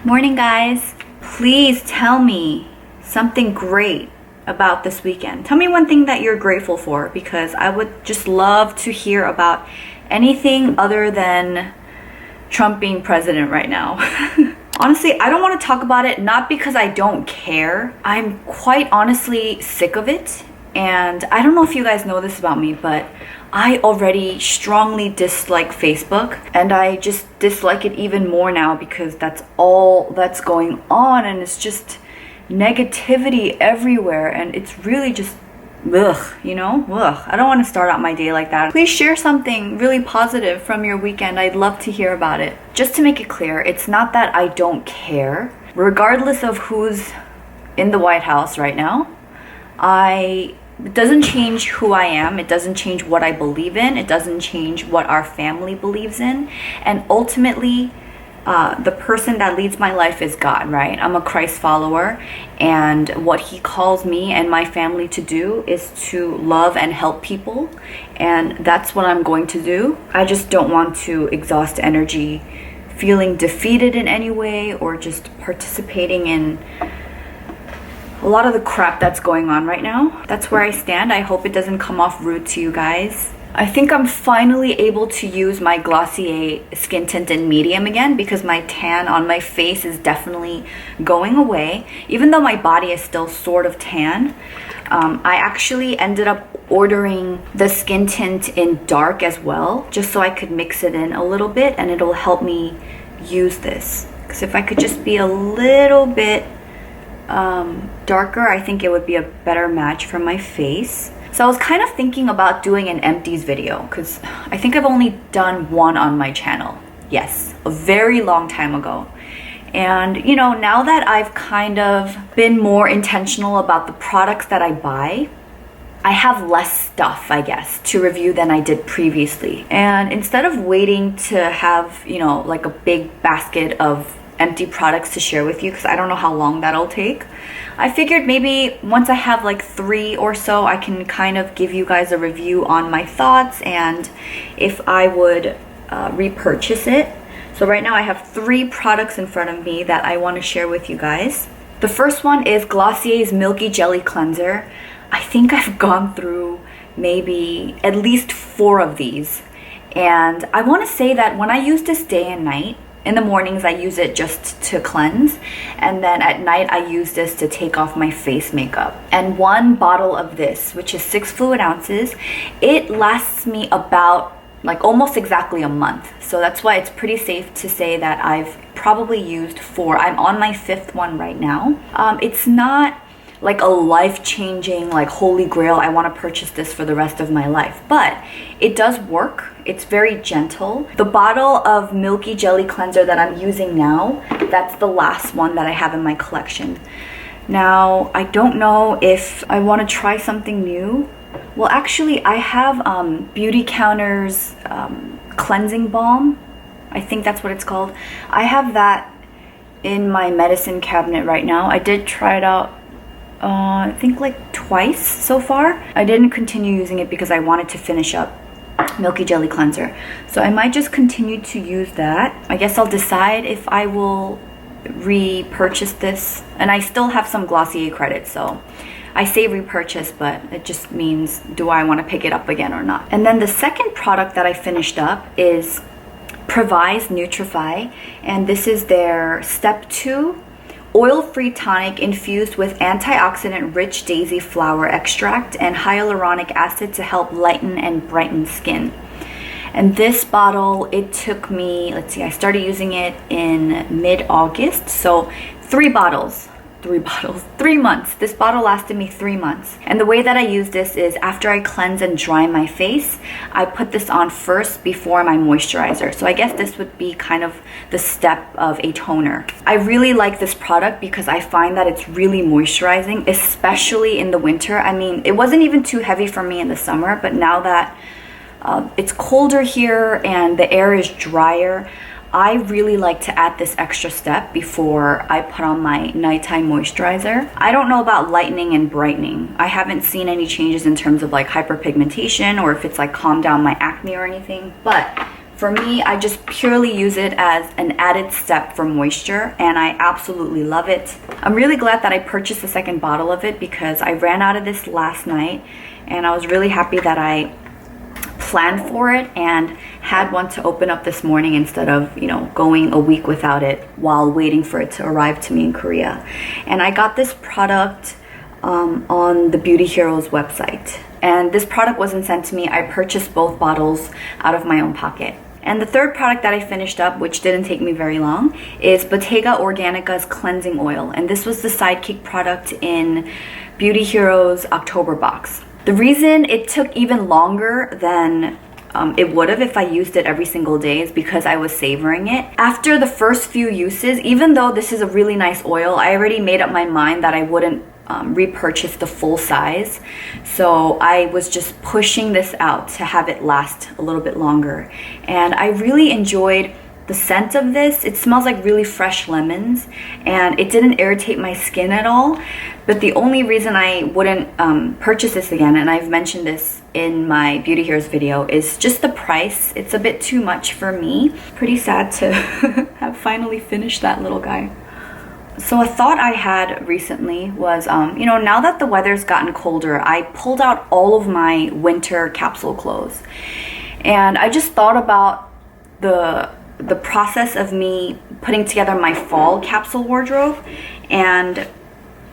Morning, guys. Please tell me something great about this weekend. Tell me one thing that you're grateful for, because I would just love to hear about anything other than Trump being president right now. Honestly, I don't want to talk about it, not because I don't care. I'm quite honestly sick of it. And I don't know if you guys know this about me, but I already strongly dislike Facebook, and I just dislike it even more now because that's all that's going on, and it's just negativity everywhere, and it's really just ugh, you know? Ugh. I don't want to start out my day like that. Please share something really positive from your weekend. I'd love to hear about it. Just to make it clear, it's not that I don't care. Regardless of who's in the White House right now, it doesn't change who I am. It doesn't change what I believe in. It doesn't change what our family believes in. And ultimately, the person that leads my life is God, right? I'm a Christ follower, and what he calls me and my family to do is to love and help people, and that's what I'm going to do. I just don't want to exhaust energy feeling defeated in any way or just participating in a lot of the crap that's going on right now. That's where I stand. I hope it doesn't come off rude to you guys. I think I'm finally able to use my Glossier skin tint in medium again, because my tan on my face is definitely going away. Even though my body is still sort of tan, I actually ended up ordering the skin tint in dark as well, just so I could mix it in a little bit and it'll help me use this. Because if I could just be a little bit darker, I think it would be a better match for my face. So I was kind of thinking about doing an empties video, because I think I've only done one on my channel. Yes, a very long time ago. And you know, now that I've kind of been more intentional about the products that I buy, I have less stuff, I guess, to review than I did previously. And instead of waiting to have, you know, like a big basket of empty products to share with you, because I don't know how long that'll take, I figured maybe once I have like 3 or so, I can kind of give you guys a review on my thoughts and if I would repurchase it. So right now I have 3 products in front of me that I want to share with you guys. The first one is Glossier's Milky Jelly Cleanser. I think I've gone through maybe at least 4 of these, and I want to say that when I use this day and night, in the mornings I use it just to cleanse, and then at night I use this to take off my face makeup. And 1 bottle of this, which is 6 fluid ounces, it lasts me about like almost exactly a month. So that's why it's pretty safe to say that I've probably used 4. I'm on my 5th one right now. It's not like a life-changing, like holy grail, I want to purchase this for the rest of my life, but it does work. It's very gentle. The bottle of Milky Jelly Cleanser that I'm using now, that's the last one that I have in my collection. Now, I don't know if I want to try something new. Well, actually, I have Beauty Counter's cleansing balm. I think that's what it's called. I have that in my medicine cabinet right now. I did try it out I think like twice so far. I didn't continue using it because I wanted to finish up Milky Jelly Cleanser. So I might just continue to use that. I guess I'll decide if I will repurchase this. And I still have some Glossier credits, so I say repurchase, but it just means do I want to pick it up again or not. And then the second product that I finished up is Previ's Nutrify, and this is their Step 2 oil-free tonic infused with antioxidant-rich daisy flower extract and hyaluronic acid to help lighten and brighten skin. And this bottle, it took me, let's see, I started using it in mid-August, so 3 months. This bottle lasted me 3 months. And the way that I use this is after I cleanse and dry my face, I put this on first before my moisturizer. So I guess this would be kind of the step of a toner. I really like this product because I find that it's really moisturizing, especially in the winter. I mean, it wasn't even too heavy for me in the summer, but now that it's colder here and the air is drier, I really like to add this extra step before I put on my nighttime moisturizer. I don't know about lightening and brightening. I haven't seen any changes in terms of like hyperpigmentation or if it's like calmed down my acne or anything. But For me, I just purely use it as an added step for moisture, and I absolutely love it. I'm really glad that I purchased a second bottle of it because I ran out of this last night, and I was really happy that I planned for it and had one to open up this morning instead of, you know, going a week without it while waiting for it to arrive to me in Korea. And I got this product on the Beauty Heroes website. And this product wasn't sent to me. I purchased both bottles out of my own pocket. And the third product that I finished up, which didn't take me very long, is Bottega Organica's cleansing oil. And this was the sidekick product in Beauty Heroes October box. The reason it took even longer than it would have if I used it every single day is because I was savoring it. After the first few uses, even though this is a really nice oil, I already made up my mind that I wouldn't repurchase the full size. So I was just pushing this out to have it last a little bit longer. And I really enjoyed the scent of this. It smells like really fresh lemons, and it didn't irritate my skin at all. But the only reason I wouldn't purchase this again, and I've mentioned this in my Beauty Heroes video, is just the price. It's a bit too much for me. Pretty sad to have finally finished that little guy. So a thought I had recently was, you know, now that the weather's gotten colder, I pulled out all of my winter capsule clothes. And I just thought about the process of me putting together my fall capsule wardrobe. And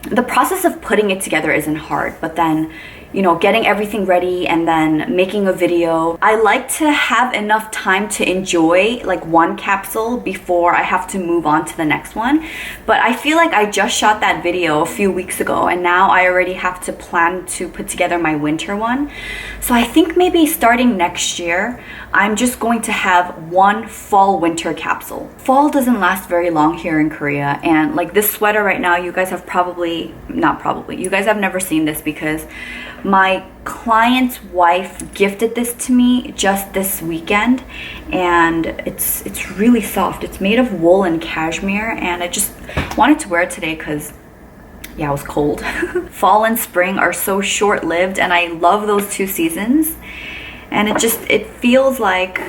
the process of putting it together isn't hard, but then, you know, getting everything ready and then making a video. I like to have enough time to enjoy like one capsule before I have to move on to the next one. But I feel like I just shot that video a few weeks ago, and now I already have to plan to put together my winter one. So I think maybe starting next year, I'm just going to have one fall winter capsule. Fall doesn't last very long here in Korea, and like this sweater right now, you guys have you guys have never seen this because my client's wife gifted this to me just this weekend, and it's really soft. It's made of wool and cashmere, and I just wanted to wear it today because yeah, it was cold. Fall and spring are so short-lived, and I love those two seasons. And it feels like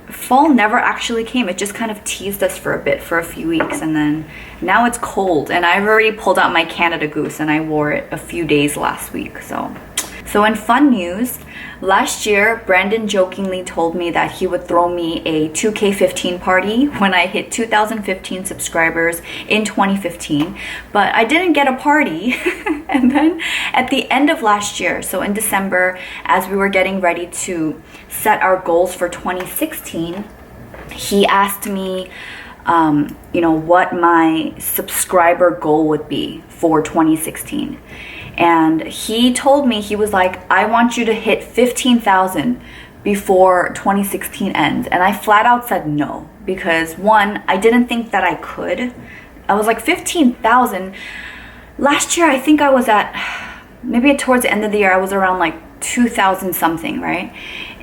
fall never actually came. It just kind of teased us for a bit, for a few weeks, and then now it's cold. And I've already pulled out my Canada Goose, and I wore it a few days last week. So in fun news, last year, Brandon jokingly told me that he would throw me a 2K15 party when I hit 2,015 subscribers in 2015, but I didn't get a party. And then at the end of last year, so in December, as we were getting ready to set our goals for 2016, he asked me, you know, what my subscriber goal would be for 2016. And he told me, he was like, I want you to hit 15,000 before 2016 ends. And I flat out said no, because one, I didn't think that I could. I was like, 15,000. Last year, I think I was at, maybe towards the end of the year, I was around like 2,000 something, right?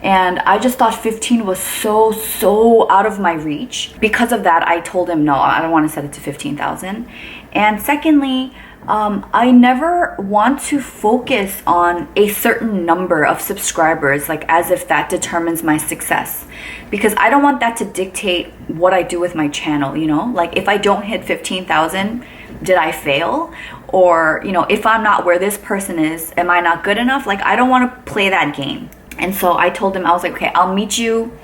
And I just thought 15 was so out of my reach. Because of that, I told him, no, I don't want to set it to 15,000. And secondly, I never want to focus on a certain number of subscribers, like as if that determines my success, because I don't want that to dictate what I do with my channel, you know? Like if I don't hit 15,000, did I fail? Or, you know, if I'm not where this person is, am I not good enough? Like I don't want to play that game. And so I told him, I was like, okay, I'll meet you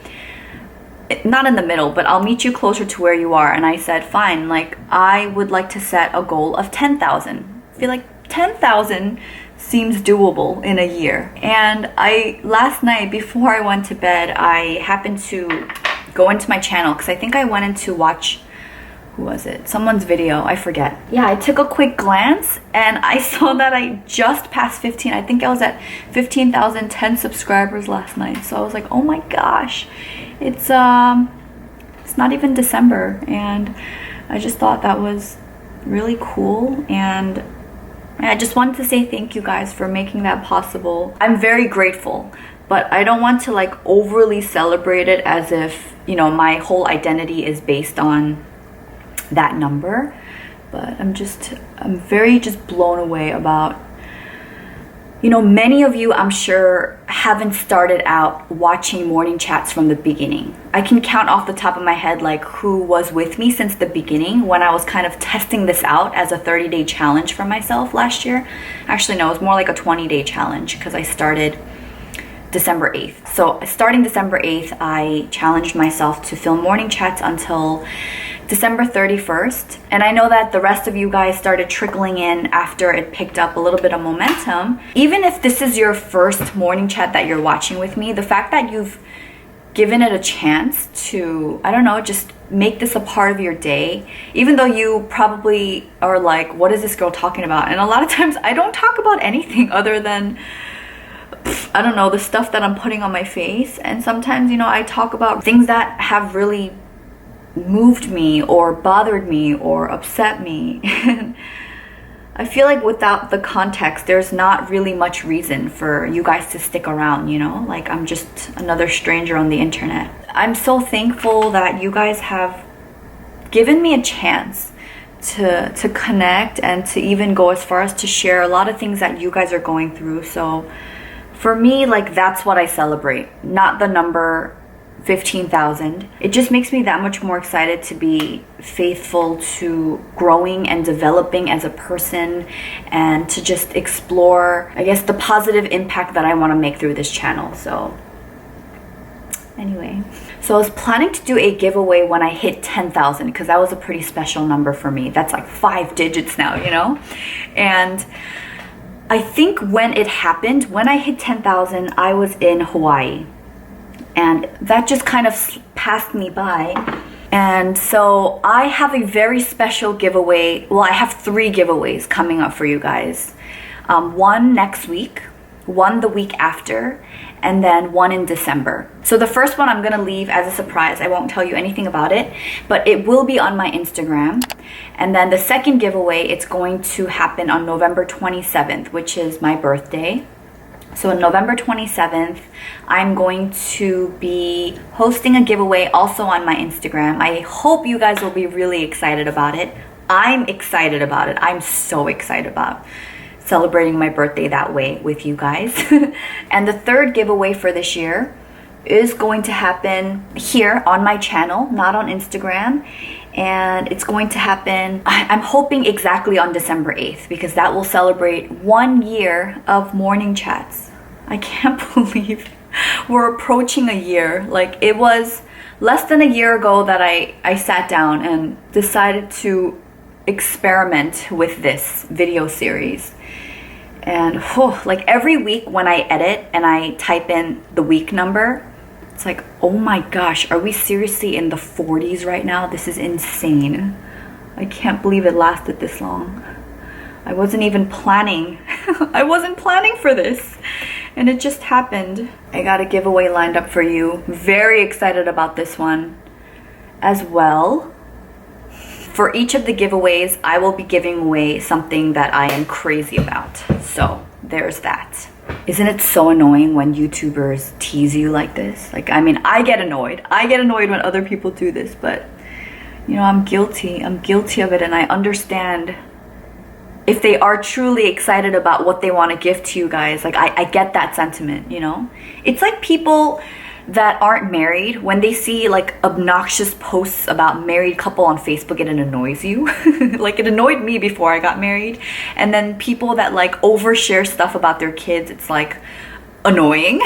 not in the middle, but I'll meet you closer to where you are. And I said, fine, like I would like to set a goal of 10,000. I feel like 10,000 seems doable in a year. And last night before I went to bed, I happened to go into my channel because I think I went in to watch, who was it? Someone's video, I forget. Yeah, I took a quick glance and I saw that I just passed 15. I think I was at 15,010 subscribers last night. So I was like, oh my gosh. It's not even December, and I just thought that was really cool, and I just wanted to say thank you guys for making that possible. I'm very grateful, but I don't want to like overly celebrate it as if, you know, my whole identity is based on that number. But I'm very just blown away about, you know, many of you I'm sure haven't started out watching morning chats from the beginning. I can count off the top of my head like who was with me since the beginning when I was kind of testing this out as a 30-day challenge for myself last year. Actually, no, it was more like a 20-day challenge because I started December 8th. So starting December 8th, I challenged myself to film morning chats until December 31st. And I know that the rest of you guys started trickling in after it picked up a little bit of momentum. Even if this is your first morning chat that you're watching with me, the fact that you've given it a chance to, I don't know, just make this a part of your day, even though you probably are like, what is this girl talking about? And a lot of times I don't talk about anything other than, I don't know, the stuff that I'm putting on my face. And sometimes, you know, I talk about things that have really moved me or bothered me or upset me. I feel like without the context, there's not really much reason for you guys to stick around, you know? Like, I'm just another stranger on the internet. I'm so thankful that you guys have given me a chance to connect and to even go as far as to share a lot of things that you guys are going through. So for me, like, that's what I celebrate, not the number 15,000. It just makes me that much more excited to be faithful to growing and developing as a person and to just explore, I guess, the positive impact that I want to make through this channel. So anyway, so I was planning to do a giveaway when I hit 10,000 because that was a pretty special number for me. That's like 5 digits now, you know? And I think when it happened, when I hit 10,000, I was in Hawaii. And that just kind of passed me by. And so I have a very special giveaway. Well, I have 3 giveaways coming up for you guys. One next week, one the week after, and then one in December. So the first one I'm gonna leave as a surprise. I won't tell you anything about it, but it will be on my Instagram. And then the second giveaway, it's going to happen on November 27th, which is my birthday. So on November 27th, I'm going to be hosting a giveaway also on my Instagram. I hope you guys will be really excited about it. I'm excited about it. I'm so excited about celebrating my birthday that way with you guys. And the third giveaway for this year is going to happen here on my channel, not on Instagram. And it's going to happen, I'm hoping exactly on December 8th, because that will celebrate 1 year of morning chats. I can't believe we're approaching a year. Like, it was less than a year ago that I sat down and decided to experiment with this video series. And like every week when I edit and I type in the week number, it's like, oh my gosh, are we seriously in the 40s right now? This is insane. I can't believe it lasted this long. I wasn't even planning. I wasn't planning for this. And it just happened. I got a giveaway lined up for you. Very excited about this one as well. For each of the giveaways, I will be giving away something that I am crazy about. So there's that. Isn't it so annoying when YouTubers tease you like this? Like, I mean, I get annoyed. I get annoyed when other people do this, but you know, I'm guilty. I'm guilty of it, and I understand if they are truly excited about what they want to give to you guys. Like, I get that sentiment, you know? It's like people that aren't married, when they see like obnoxious posts about married couple on Facebook, it annoys you. Like, it annoyed me before I got married. And then people that like overshare stuff about their kids, it's like annoying.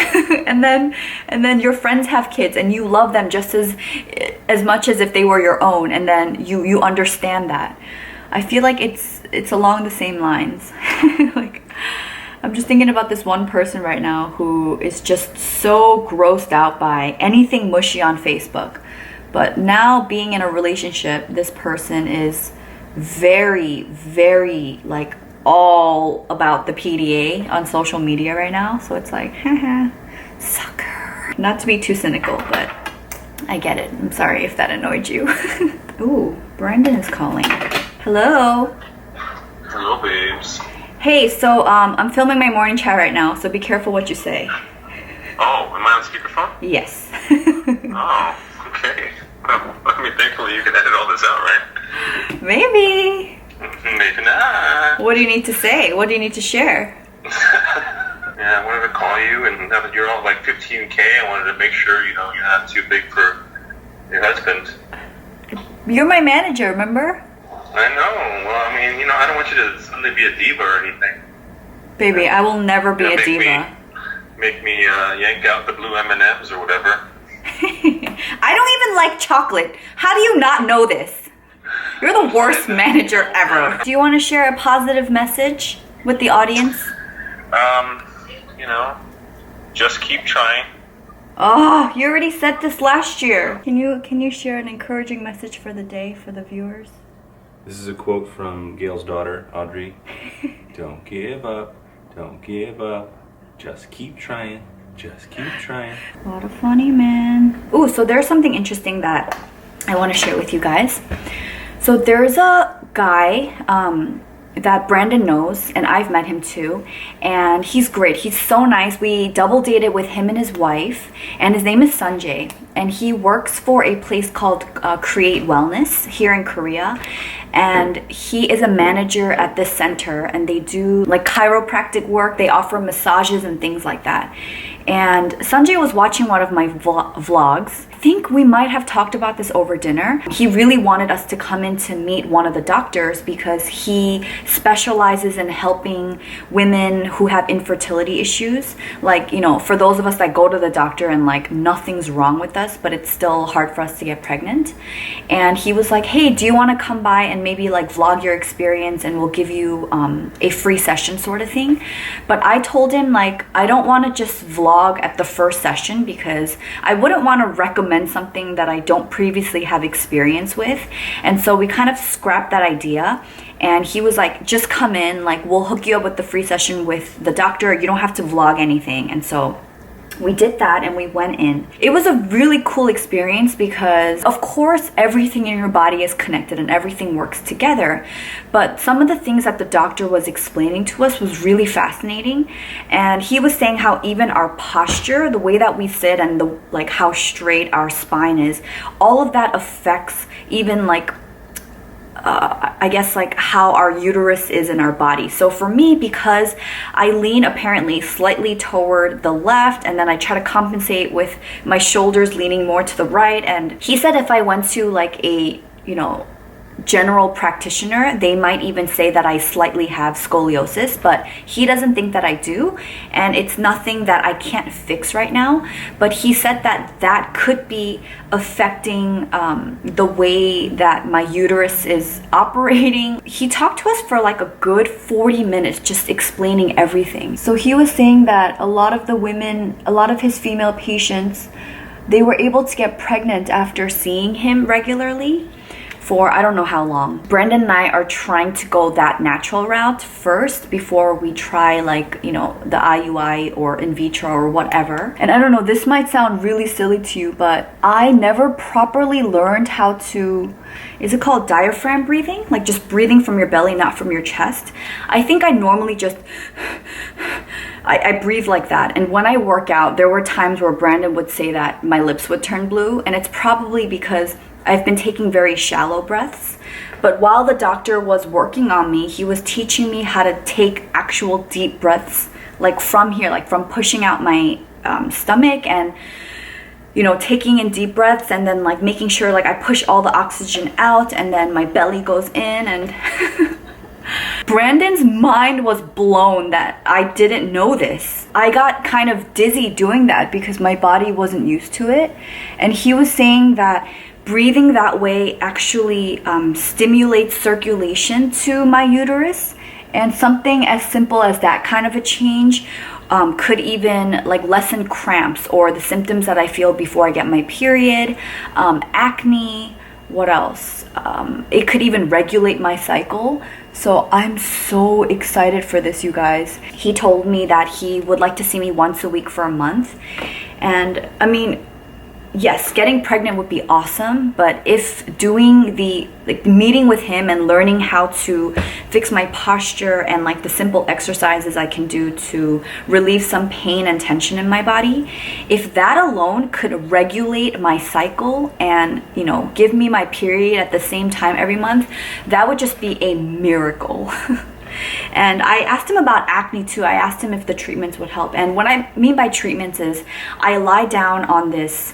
and then your friends have kids and you love them just as much as if they were your own, and then you understand that. I feel like it's along the same lines. Like, I'm just thinking about this one person right now who is just so grossed out by anything mushy on Facebook. But now, being in a relationship, this person is very, very like all about the PDA on social media right now. So it's like, haha, sucker. Not to be too cynical, but I get it. I'm sorry if that annoyed you. Ooh, Brandon is calling. Hello. Hello, babes. Hey, so I'm filming my morning chat right now, so be careful what you say. Oh, am I on speakerphone? Yes. Oh, okay. Well, I mean, thankfully you can edit all this out, right? Maybe. Maybe not. What do you need to say? What do you need to share? Yeah, I wanted to call saw you, and now that you're all like 15K, I wanted to make sure, you know, you're not too big for your husband. You're my manager, remember? I know. Well, I mean, you know, I don't want you to suddenly be a diva or anything. Baby, I will never be a diva. Make me yank out the blue M&Ms or whatever. I don't even like chocolate. How do you not know this? You're the worst manager ever. Do you want to share a positive message with the audience? You know, just keep trying. Oh, you already said this last year. Can you share an encouraging message for the day for the viewers? This is a quote from Gail's daughter, Audrey. Don't give up. Don't give up. Just keep trying. Just keep trying. A lot of funny, man. Ooh, so there's something interesting that I want to share with you guys. So there's a guy that Brandon knows, and I've met him too, and he's great. He's so nice. We double dated with him and his wife, and his name is Sanjay, and he works for a place called Create Wellness here in Korea, and he is a manager at this center, and they do like chiropractic work. They offer massages and things like that. And Sanjay was watching one of my vlogs. I think we might have talked about this over dinner. He really wanted us to come in to meet one of the doctors because he specializes in helping women who have infertility issues. Like, you know, for those of us that go to the doctor and like nothing's wrong with us, but it's still hard for us to get pregnant. And he was like, hey, do you want to come by and maybe like vlog your experience, and we'll give you a free session sort of thing. But I told him, like, I don't want to just vlog at the first session because I wouldn't want to recommend something that I don't previously have experience with. And so we kind of scrapped that idea, and he was like, just come in, like we'll hook you up with the free session with the doctor, you don't have to vlog anything. And so we did that and we went in. It was a really cool experience because of course everything in your body is connected and everything works together. But some of the things that the doctor was explaining to us was really fascinating. And he was saying how even our posture, the way that we sit and the like how straight our spine is, all of that affects even like I guess like how our uterus is in our body. So for me, because I lean apparently slightly toward the left, and then I try to compensate with my shoulders leaning more to the right. And he said if I went to like a, you know, general practitioner, they might even say that I slightly have scoliosis, but he doesn't think that I do, and it's nothing that I can't fix right now. But he said that that could be affecting the way that my uterus is operating. He talked to us for like a good 40 minutes just explaining everything. So he was saying that a lot of the women, a lot of his female patients, they were able to get pregnant after seeing him regularly for I don't know how long. Brandon and I are trying to go that natural route first before we try like, you know, the IUI or in vitro or whatever. And I don't know, this might sound really silly to you, but I never properly learned how to, is it called diaphragm breathing? Like just breathing from your belly, not from your chest. I think I normally just I breathe like that. And when I work out, there were times where Brandon would say that my lips would turn blue, and it's probably because I've been taking very shallow breaths. But while the doctor was working on me, he was teaching me how to take actual deep breaths, like from here, like from pushing out my stomach and, you know, taking in deep breaths and then like making sure like I push all the oxygen out and then my belly goes in. And Brandon's mind was blown that I didn't know this. I got kind of dizzy doing that because my body wasn't used to it. And he was saying that breathing that way actually stimulates circulation to my uterus, and something as simple as that kind of a change could even like lessen cramps or the symptoms that I feel before I get my period, acne, what else? It could even regulate my cycle. So I'm so excited for this, you guys. He told me that he would like to see me once a week for a month. And I mean, yes, getting pregnant would be awesome, but if doing the like meeting with him and learning how to fix my posture and like the simple exercises I can do to relieve some pain and tension in my body, if that alone could regulate my cycle and, you know, give me my period at the same time every month, that would just be a miracle. And I asked him about acne too. I asked him if the treatments would help. And what I mean by treatments is I lie down on this,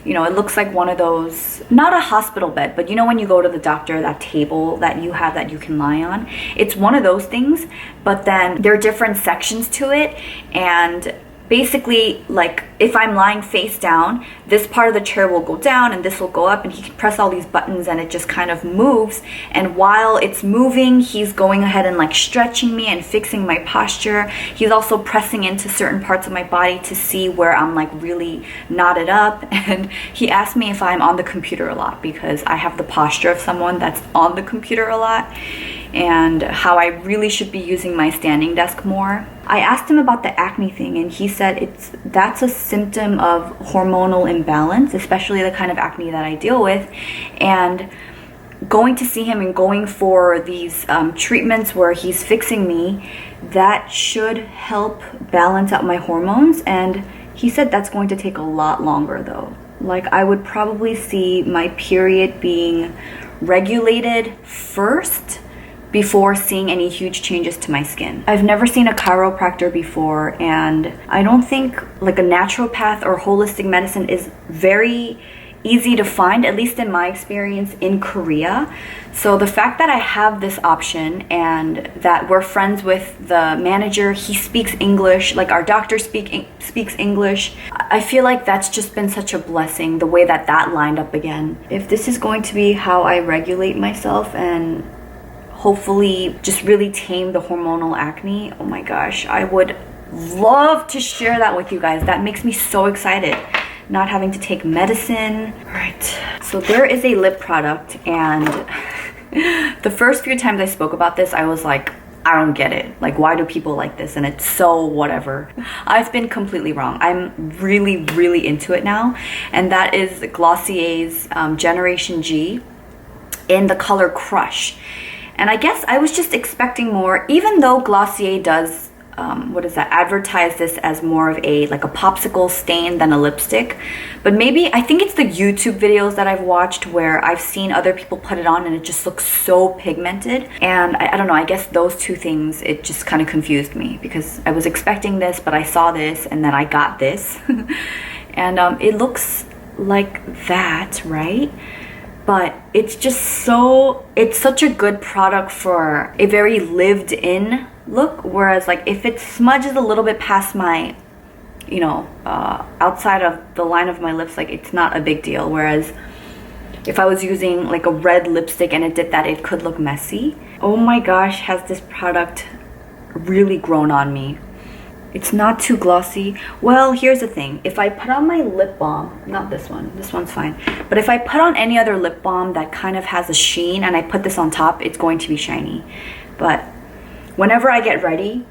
you know, it looks like one of those, not a hospital bed, but you know when you go to the doctor, that table that you have that you can lie on, it's one of those things, but then there are different sections to it. And basically, like, if I'm lying face down, this part of the chair will go down and this will go up, and he can press all these buttons and it just kind of moves. And while it's moving, he's going ahead and like stretching me and fixing my posture. He's also pressing into certain parts of my body to see where I'm like really knotted up. And he asked me if I'm on the computer a lot, because I have the posture of someone that's on the computer a lot, and how I really should be using my standing desk more. I asked him about the acne thing, and he said that's a symptom of hormonal imbalance, especially the kind of acne that I deal with. And going to see him and going for these treatments where he's fixing me, that should help balance out my hormones. And he said that's going to take a lot longer though. Like, I would probably see my period being regulated first before seeing any huge changes to my skin. I've never seen a chiropractor before, and I don't think like a naturopath or holistic medicine is very easy to find, at least in my experience in Korea. So the fact that I have this option and that we're friends with the manager, he speaks English, like our doctor speaks English, I feel like that's just been such a blessing, the way that lined up again. If this is going to be how I regulate myself and hopefully just really tame the hormonal acne, oh my gosh, I would love to share that with you guys. That makes me so excited, not having to take medicine. All right, so there is a lip product, and the first few times I spoke about this, I was like, I don't get it. Like, why do people like this? And it's so whatever. I've been completely wrong. I'm really, really into it now, and that is Glossier's Generation G in the color Crush. And I guess I was just expecting more, even though Glossier does, advertise this as more of a popsicle stain than a lipstick. But maybe, I think it's the YouTube videos that I've watched where I've seen other people put it on and it just looks so pigmented. And I don't know, I guess those two things, it just kind of confused me, because I was expecting this, but I saw this and then I got this. And it looks like that, right? But it's just it's such a good product for a very lived in look. Whereas like if it smudges a little bit past my, outside of the line of my lips, like it's not a big deal. Whereas if I was using like a red lipstick and it did that, it could look messy. Oh my gosh, has this product really grown on me. It's not too glossy. Well, here's the thing. If I put on my lip balm, not this one's fine. But if I put on any other lip balm that kind of has a sheen and I put this on top, it's going to be shiny. But whenever I get ready,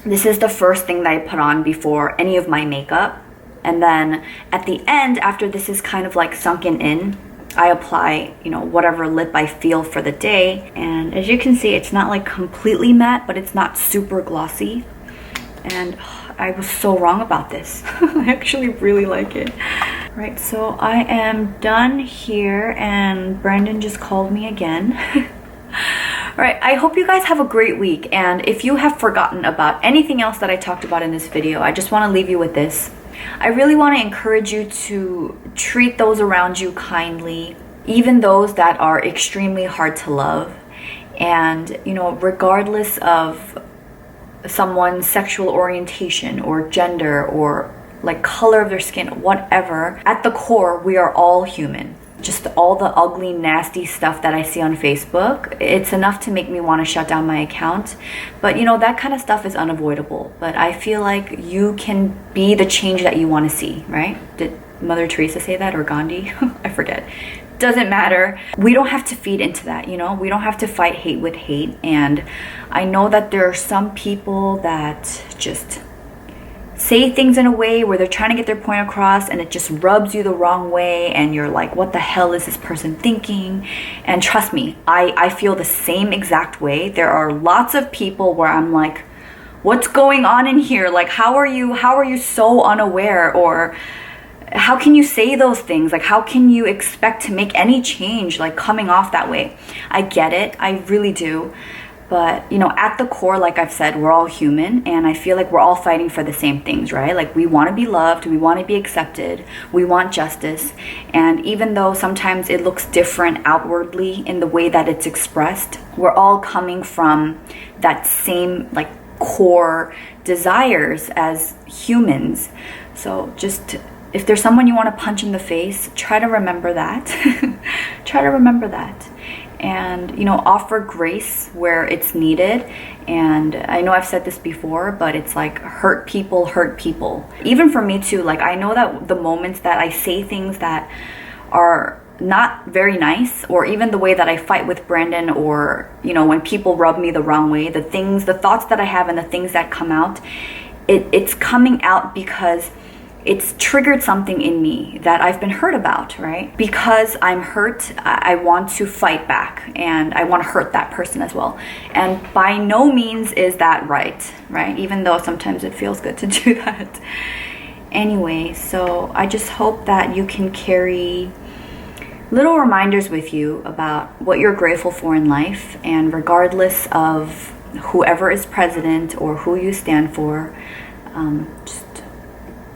this is the first thing that I put on before any of my makeup. And then at the end, after this is kind of like sunken in, I apply, whatever lip I feel for the day. And as you can see, it's not like completely matte, but it's not super glossy. And I was so wrong about this. I actually really like it. Right, so I am done here, and Brandon just called me again. Alright, I hope you guys have a great week, and if you have forgotten about anything else that I talked about in this video, I just want to leave you with this. I really want to encourage you to treat those around you kindly, even those that are extremely hard to love. And, regardless of someone's sexual orientation or gender or like color of their skin, whatever, at the core, we are all human. Just all the ugly, nasty stuff that I see on Facebook, it's enough to make me want to shut down my account. But that kind of stuff is unavoidable. But I feel like you can be the change that you want to see, right? Did Mother Teresa say that, or Gandhi? I forget. Doesn't matter. We don't have to feed into that, we don't have to fight hate with hate. And I know that there are some people that just say things in a way where they're trying to get their point across, and it just rubs you the wrong way, and you're like, what the hell is this person thinking? And trust me, I feel the same exact way. There are lots of people where I'm like, what's going on in here? Like, how are you so unaware? Or how can you say those things? Like, how can you expect to make any change, like, coming off that way? I get it. I really do. But, you know, at the core, like I've said, we're all human, and I feel like we're all fighting for the same things, right? Like, we want to be loved, we want to be accepted, we want justice. And even though sometimes it looks different outwardly in the way that it's expressed, we're all coming from that same, like, core desires as humans. So just, if there's someone you want to punch in the face, try to remember that. Try to remember that. And, you know, offer grace where it's needed. And I know I've said this before, but it's like, hurt people hurt people. Even for me too, like, I know that the moments that I say things that are not very nice, or even the way that I fight with Brandon, or, you know, when people rub me the wrong way, the thoughts that I have and the things that come out, it's coming out because it's triggered something in me that I've been hurt about, right? Because I'm hurt, I want to fight back, and I want to hurt that person as well. And by no means is that right? Even though sometimes it feels good to do that. Anyway, so I just hope that you can carry little reminders with you about what you're grateful for in life, and regardless of whoever is president or who you stand for, just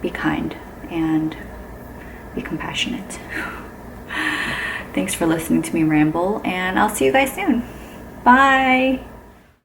be kind and be compassionate. Thanks for listening to me ramble, and I'll see you guys soon. Bye.